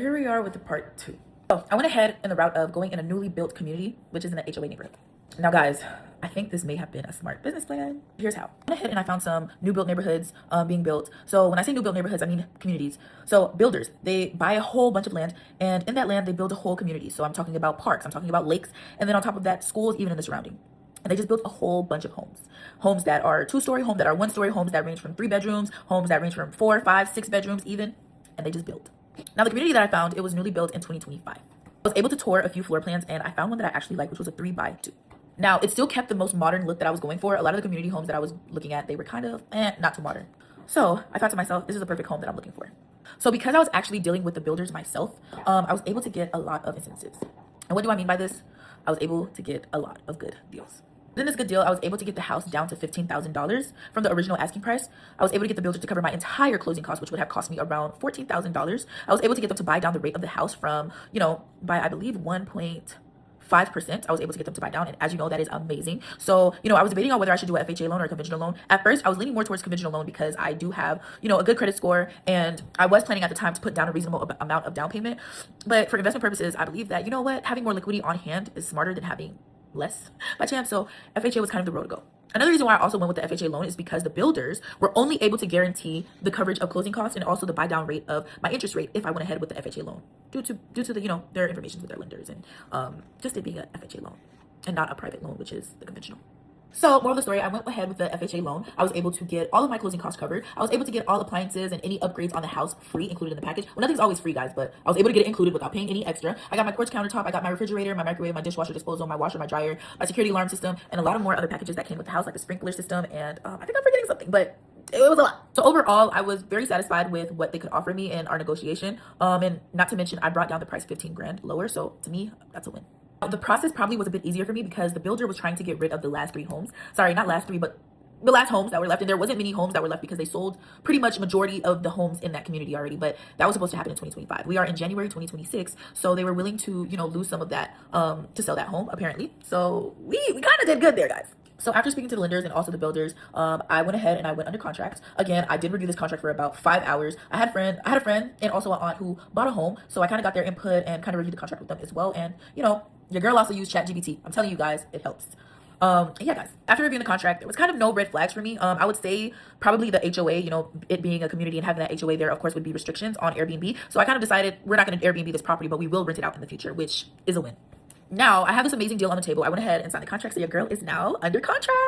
here we are with the part 2. So I went ahead in the route of going in a newly built community, which is in the HOA neighborhood. Now guys, I think this may have been a smart business plan. Here's how. I went ahead and I found some new built neighborhoods being built. So when I say new built neighborhoods, I mean communities. So builders, they buy a whole bunch of land, and in that land they build a whole community. So I'm talking about parks, I'm talking about lakes, and then on top of that, schools even in the surrounding. And they just built a whole bunch of homes that are 2-story, homes that are 1-story, homes that range from 3 bedrooms, homes that range from 4, 5, 6 bedrooms even, and they just built. Now the community that I found, it was newly built in 2025. I was able to tour a few floor plans, and I found one that I actually liked, which was a 3x2. Now it still kept the most modern look that I was going for. A lot of the community homes that I was looking at, they were kind of not too modern. So I thought to myself, this is the perfect home that I'm looking for. So because I was actually dealing with the builders myself, I was able to get a lot of incentives. And what do I mean by this? I was able to get a lot of good deals. In this good deal, I was able to get the house down to $15,000 from the original asking price. I was able to get the builder to cover my entire closing costs, which would have cost me around $14,000. I was able to get them to buy down the rate of the house from, by I believe 1.5%. I was able to get them to buy down, and as you know, that is amazing. So, I was debating on whether I should do an FHA loan or a conventional loan. At first, I was leaning more towards conventional loan because I do have, a good credit score, and I was planning at the time to put down a reasonable amount of down payment. But for investment purposes, I believe that, having more liquidity on hand is smarter than having less by chance. So FHA was kind of the road to go. Another reason why I also went with the FHA loan is because the builders were only able to guarantee the coverage of closing costs and also the buy down rate of my interest rate if I went ahead with the FHA loan due to the their information with their lenders and just it being a FHA loan and not a private loan, which is the conventional. So moral of the story, I went ahead with the FHA loan. I was able to get all of my closing costs covered. I was able to get all appliances and any upgrades on the house free included in the package. Well, nothing's always free, guys, but I was able to get it included without paying any extra. I got my quartz countertop, I got my refrigerator, my microwave, my dishwasher disposal, my washer, my dryer, my security alarm system, and a lot of more other packages that came with the house, like a sprinkler system, and I think I'm forgetting something, but it was a lot. So overall, I was very satisfied with what they could offer me in our negotiation. And not to mention, I brought down the price 15 grand lower. So to me, that's a win. The process probably was a bit easier for me because the builder was trying to get rid of the last 3 homes. Sorry, not last 3, but the last homes that were left. And there wasn't many homes that were left because they sold pretty much majority of the homes in that community already. But that was supposed to happen in 2025. We are in January 2026. So they were willing to, lose some of that to sell that home, apparently. So we kind of did good there, guys. So after speaking to the lenders and also the builders, I went ahead and I went under contract. Again, I did review this contract for about 5 hours. I had a friend and also an aunt who bought a home. So I kind of got their input and kind of reviewed the contract with them as well. And, your girl also used ChatGPT. I'm telling you guys, it helps. Yeah, guys, after reviewing the contract, there was kind of no red flags for me. I would say probably the HOA, it being a community and having that HOA there, of course, would be restrictions on Airbnb. So I kind of decided we're not going to Airbnb this property, but we will rent it out in the future, which is a win. Now, I have this amazing deal on the table. I went ahead and signed the contract, so your girl is now under contract.